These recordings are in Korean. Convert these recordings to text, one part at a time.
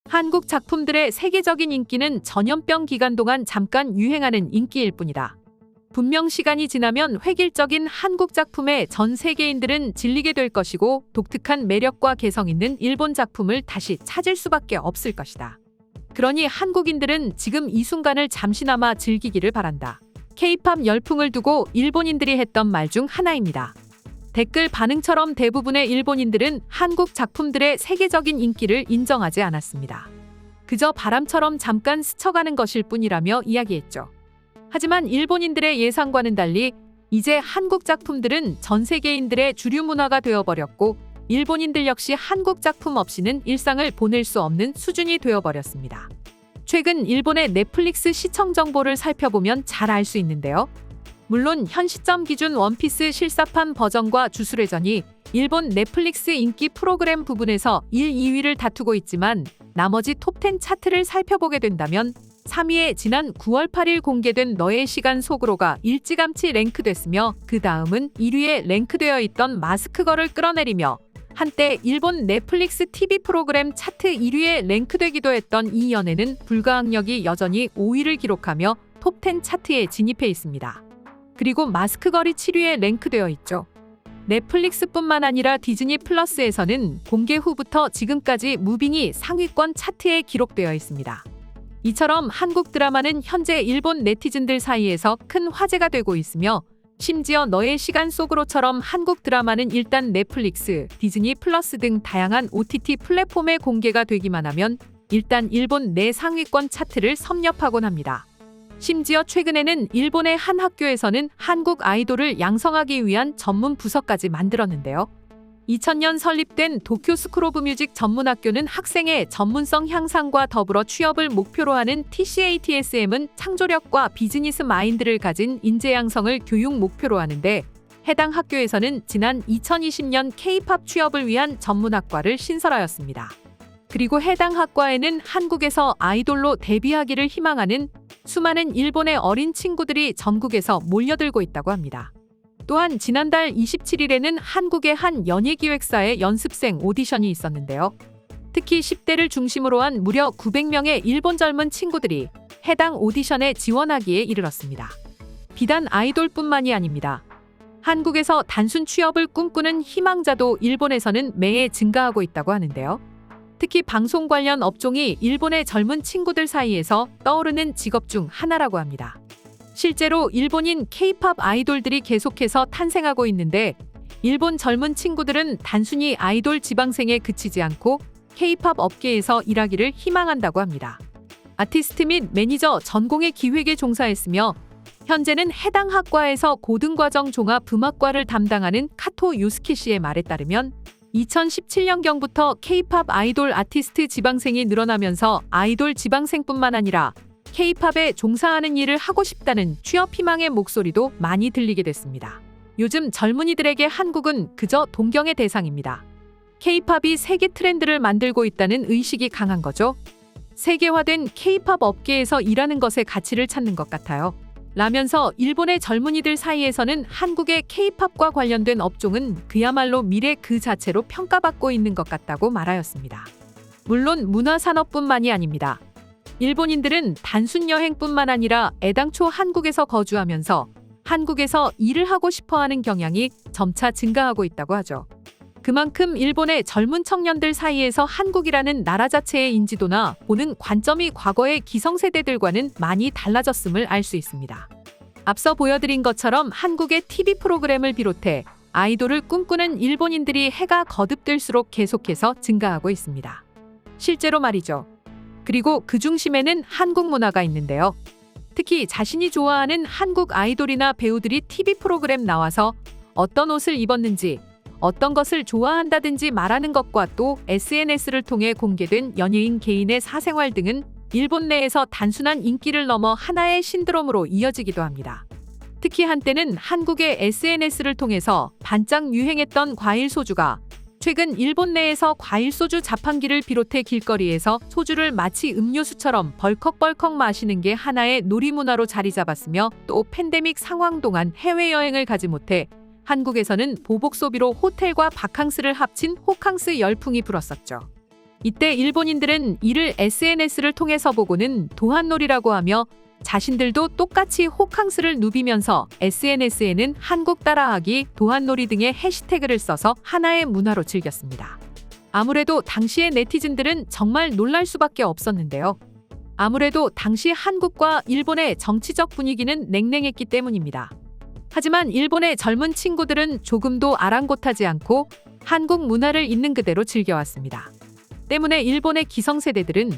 한국 작품들의 세계적인 인기는 전염병 기간 동안 잠깐 유행하는 인기일 뿐이다. 분명 시간이 지나면 획일적인 한국 작품에 전 세계인들은 질리게 될 것이고 독특한 매력과 개성 있는 일본 작품을 다시 찾을 수밖에 없을 것이다. 그러니 한국인들은 지금 이 순간을 잠시나마 즐기기를 바란다. K-팝 열풍을 두고 일본인들이 했던 말 중 하나입니다. 댓글 반응처럼 대부분의 일본인들은 한국 작품들의 세계적인 인기를 인정하지 않았습니다. 그저 바람처럼 잠깐 스쳐가는 것일 뿐이라며 이야기했죠. 하지만 일본인들의 예상과는 달리 이제 한국 작품들은 전 세계인들의 주류 문화가 되어버렸고 일본인들 역시 한국 작품 없이는 일상을 보낼 수 없는 수준이 되어버렸습니다. 최근 일본의 넷플릭스 시청 정보를 살펴보면 잘 알 수 있는데요. 물론 현 시점 기준 원피스 실사판 버전과 주술회전이 일본 넷플릭스 인기 프로그램 부분에서 1, 2위를 다투고 있지만 나머지 톱10 차트를 살펴보게 된다면 3위에 지난 9월 8일 공개된 너의 시간 속으로가 일찌감치 랭크됐으며 그 다음은 1위에 랭크되어 있던 마스크걸을 끌어내리며 한때 일본 넷플릭스 TV 프로그램 차트 1위에 랭크되기도 했던 이 연애는 불가항력이 여전히 5위를 기록하며 톱10 차트에 진입해 있습니다. 그리고 마스크걸이 7위에 랭크되어 있죠. 넷플릭스뿐만 아니라 디즈니 플러스에서는 공개 후부터 지금까지 무빙이 상위권 차트에 기록되어 있습니다. 이처럼 한국 드라마는 현재 일본 네티즌들 사이에서 큰 화제가 되고 있으며 심지어 너의 시간 속으로처럼 한국 드라마는 일단 넷플릭스, 디즈니 플러스 등 다양한 OTT 플랫폼에 공개가 되기만 하면 일단 일본 내 상위권 차트를 섭렵하곤 합니다. 심지어 최근에는 일본의 한 학교에서는 한국 아이돌을 양성하기 위한 전문 부서까지 만들었는데요. 2000년 설립된 도쿄 스쿨 오브 뮤직 전문학교는 학생의 전문성 향상과 더불어 취업을 목표로 하는 TCATSM은 창조력과 비즈니스 마인드를 가진 인재 양성을 교육 목표로 하는데 해당 학교에서는 지난 2020년 K-팝 취업을 위한 전문학과를 신설하였습니다. 그리고 해당 학과에는 한국에서 아이돌로 데뷔하기를 희망하는 수많은 일본의 어린 친구들이 전국에서 몰려들고 있다고 합니다. 또한 지난달 27일에는 한국의 한 연예기획사의 연습생 오디션이 있었는데요. 특히 10대를 중심으로 한 무려 900명의 일본 젊은 친구들이 해당 오디션에 지원하기에 이르렀습니다. 비단 아이돌뿐만이 아닙니다. 한국에서 단순 취업을 꿈꾸는 희망자도 일본에서는 매해 증가하고 있다고 하는데요. 특히 방송 관련 업종이 일본의 젊은 친구들 사이에서 떠오르는 직업 중 하나라고 합니다. 실제로 일본인 K-팝 아이돌들이 계속해서 탄생하고 있는데 일본 젊은 친구들은 단순히 아이돌 지방생에 그치지 않고 K-팝 업계에서 일하기를 희망한다고 합니다. 아티스트 및 매니저 전공의 기획에 종사했으며 현재는 해당 학과에서 고등과정 종합음악과를 담당하는 카토 요스케 씨의 말에 따르면 2017년경부터 K-팝 아이돌 아티스트 지방생이 늘어나면서 아이돌 지방생뿐만 아니라 K-팝에 종사하는 일을 하고 싶다는 취업 희망의 목소리도 많이 들리게 됐습니다. 요즘 젊은이들에게 한국은 그저 동경의 대상입니다. K-팝이 세계 트렌드를 만들고 있다는 의식이 강한 거죠. 세계화된 K-팝 업계에서 일하는 것의 가치를 찾는 것 같아요. 라면서 일본의 젊은이들 사이에서는 한국의 K-팝과 관련된 업종은 그야말로 미래 그 자체로 평가받고 있는 것 같다고 말하였습니다. 물론 문화산업뿐만이 아닙니다. 일본인들은 단순 여행뿐만 아니라 애당초 한국에서 거주하면서 한국에서 일을 하고 싶어하는 경향이 점차 증가하고 있다고 하죠. 그만큼 일본의 젊은 청년들 사이에서 한국이라는 나라 자체의 인지도나 보는 관점이 과거의 기성세대들과는 많이 달라졌음을 알 수 있습니다. 앞서 보여드린 것처럼 한국의 TV 프로그램을 비롯해 아이돌을 꿈꾸는 일본인들이 해가 거듭될수록 계속해서 증가하고 있습니다. 실제로 말이죠. 그리고 그 중심에는 한국 문화가 있는데요. 특히 자신이 좋아하는 한국 아이돌이나 배우들이 TV 프로그램 나와서 어떤 옷을 입었는지 어떤 것을 좋아한다든지 말하는 것과 또 SNS를 통해 공개된 연예인 개인의 사생활 등은 일본 내에서 단순한 인기를 넘어 하나의 신드롬으로 이어지기도 합니다. 특히 한때는 한국의 SNS를 통해서 반짝 유행했던 과일 소주가 최근 일본 내에서 과일 소주 자판기를 비롯해 길거리에서 소주를 마치 음료수처럼 벌컥벌컥 마시는 게 하나의 놀이문화로 자리 잡았으며 또 팬데믹 상황 동안 해외여행을 가지 못해 한국에서는 보복 소비로 호텔과 바캉스를 합친 호캉스 열풍이 불었었죠. 이때 일본인들은 이를 SNS를 통해서 보고는 도한놀이라고 하며 자신들도 똑같이 호캉스를 누비면서 SNS에는 한국 따라하기, 도한놀이 등의 해시태그를 써서 하나의 문화로 즐겼습니다. 아무래도 당시의 네티즌들은 정말 놀랄 수밖에 없었는데요. 아무래도 당시 한국과 일본의 정치적 분위기는 냉랭했기 때문입니다. 하지만 일본의 젊은 친구들은 조금도 아랑곳하지 않고 한국 문화를 있는 그대로 즐겨왔습니다. 때문에 일본의 기성세대들은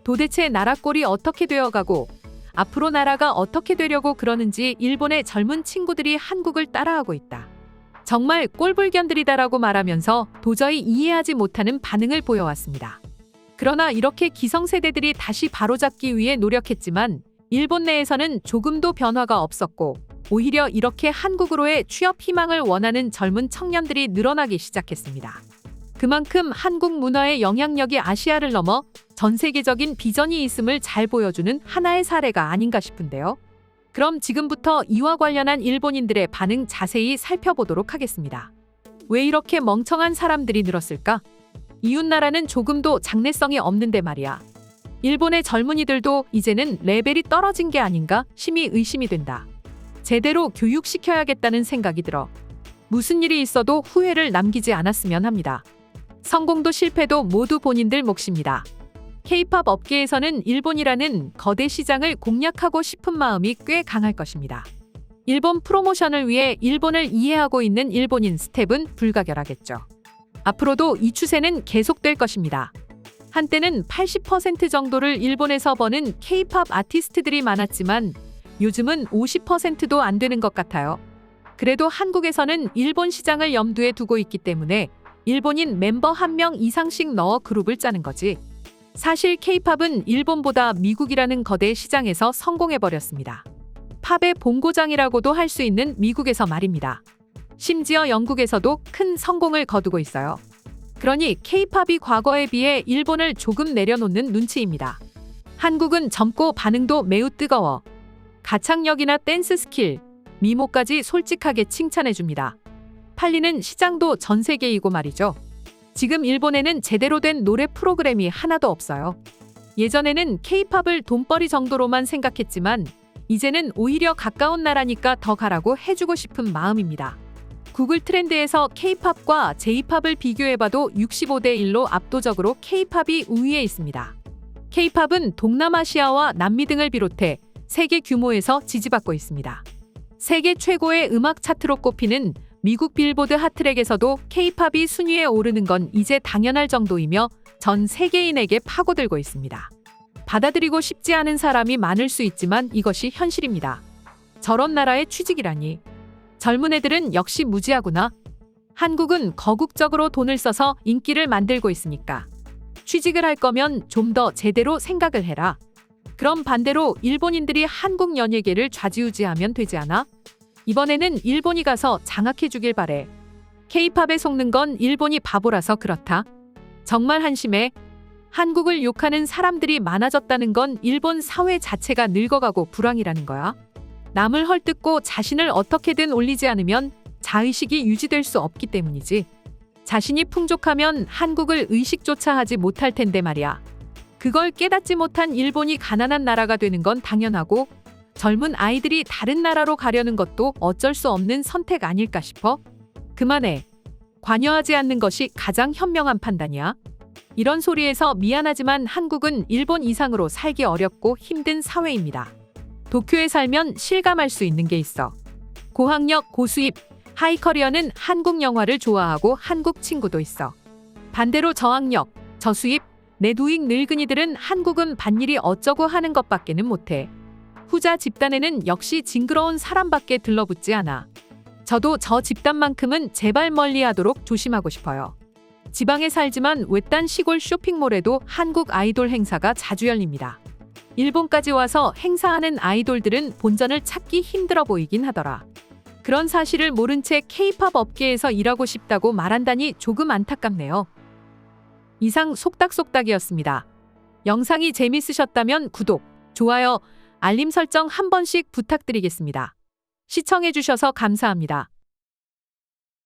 도대체 나라 꼴이 어떻게 되어가고 앞으로 나라가 어떻게 되려고 그러는지 일본의 젊은 친구들이 한국을 따라하고 있다. 정말 꼴불견들이다라고 말하면서 도저히 이해하지 못하는 반응을 보여왔습니다. 그러나 이렇게 기성세대들이 다시 바로잡기 위해 노력했지만 일본 내에서는 조금도 변화가 없었고 오히려 이렇게 한국으로의 취업 희망을 원하는 젊은 청년들이 늘어나기 시작했습니다. 그만큼 한국 문화의 영향력이 아시아를 넘어 전 세계적인 비전이 있음을 잘 보여주는 하나의 사례가 아닌가 싶은데요. 그럼 지금부터 이와 관련한 일본인들의 반응 자세히 살펴보도록 하겠습니다. 왜 이렇게 멍청한 사람들이 늘었을까? 이웃나라는 조금도 장래성이 없는데 말이야. 일본의 젊은이들도 이제는 레벨이 떨어진 게 아닌가 심히 의심이 된다. 제대로 교육시켜야겠다는 생각이 들어. 무슨 일이 있어도 후회를 남기지 않았으면 합니다. 성공도 실패도 모두 본인들 몫입니다. K-팝 업계에서는 일본이라는 거대 시장을 공략하고 싶은 마음이 꽤 강할 것입니다. 일본 프로모션을 위해 일본을 이해하고 있는 일본인 스텝은 불가결하겠죠. 앞으로도 이 추세는 계속될 것입니다. 한때는 80% 정도를 일본에서 버는 K-팝 아티스트들이 많았지만 요즘은 50%도 안 되는 것 같아요. 그래도 한국에서는 일본 시장을 염두에 두고 있기 때문에 일본인 멤버 1명 이상씩 넣어 그룹을 짜는 거지. 사실 K-팝은 일본보다 미국이라는 거대 시장에서 성공해버렸습니다. 팝의 본고장이라고도 할 수 있는 미국에서 말입니다. 심지어 영국에서도 큰 성공을 거두고 있어요. 그러니 K-팝이 과거에 비해 일본을 조금 내려놓는 눈치입니다. 한국은 젊고 반응도 매우 뜨거워. 가창력이나 댄스 스킬, 미모까지 솔직하게 칭찬해줍니다. 팔리는 시장도 전 세계이고 말이죠. 지금 일본에는 제대로 된 노래 프로그램이 하나도 없어요. 예전에는 K-팝을 돈벌이 정도로만 생각했지만 이제는 오히려 가까운 나라니까 더 가라고 해주고 싶은 마음입니다. 구글 트렌드에서 K-팝과 J-팝을 비교해봐도 65대 1로 압도적으로 K-팝이 우위에 있습니다. K-팝은 동남아시아와 남미 등을 비롯해 세계 규모에서 지지받고 있습니다. 세계 최고의 음악 차트로 꼽히는 미국 빌보드 핫트랙에서도 K-팝이 순위에 오르는 건 이제 당연할 정도이며 전 세계인에게 파고들고 있습니다. 받아들이고 싶지 않은 사람이 많을 수 있지만 이것이 현실입니다. 저런 나라의 취직이라니. 젊은 애들은 역시 무지하구나. 한국은 거국적으로 돈을 써서 인기를 만들고 있으니까. 취직을 할 거면 좀 더 제대로 생각을 해라. 그럼 반대로 일본인들이 한국 연예계를 좌지우지하면 되지 않아? 이번에는 일본이 가서 장악해 주길 바래. K-팝에 속는 건 일본이 바보라서 그렇다. 정말 한심해. 한국을 욕하는 사람들이 많아졌다는 건 일본 사회 자체가 늙어가고 불황이라는 거야. 남을 헐뜯고 자신을 어떻게든 올리지 않으면 자의식이 유지될 수 없기 때문이지. 자신이 풍족하면 한국을 의식조차 하지 못할 텐데 말이야. 그걸 깨닫지 못한 일본이 가난한 나라가 되는 건 당연하고 젊은 아이들이 다른 나라로 가려는 것도 어쩔 수 없는 선택 아닐까 싶어. 그만해. 관여하지 않는 것이 가장 현명한 판단이야. 이런 소리에서 미안하지만 한국은 일본 이상으로 살기 어렵고 힘든 사회입니다. 도쿄에 살면 실감할 수 있는 게 있어. 고학력, 고수입, 하이커리어는 한국 영화를 좋아하고 한국 친구도 있어. 반대로 저학력, 저수입, 내두익 늙은이들은 한국은 밭일이 어쩌고 하는 것밖에는 못해. 후자 집단에는 역시 징그러운 사람밖에 들러붙지 않아. 저도 저 집단만큼은 제발 멀리하도록 조심하고 싶어요. 지방에 살지만 외딴 시골 쇼핑몰에도 한국 아이돌 행사가 자주 열립니다. 일본까지 와서 행사하는 아이돌들은 본전을 찾기 힘들어 보이긴 하더라. 그런 사실을 모른 채 K-팝 업계에서 일하고 싶다고 말한다니 조금 안타깝네요. 이상 속닥속닥이었습니다. 영상이 재밌으셨다면 구독, 좋아요, 알림 설정 한 번씩 부탁드리겠습니다. 시청해주셔서 감사합니다.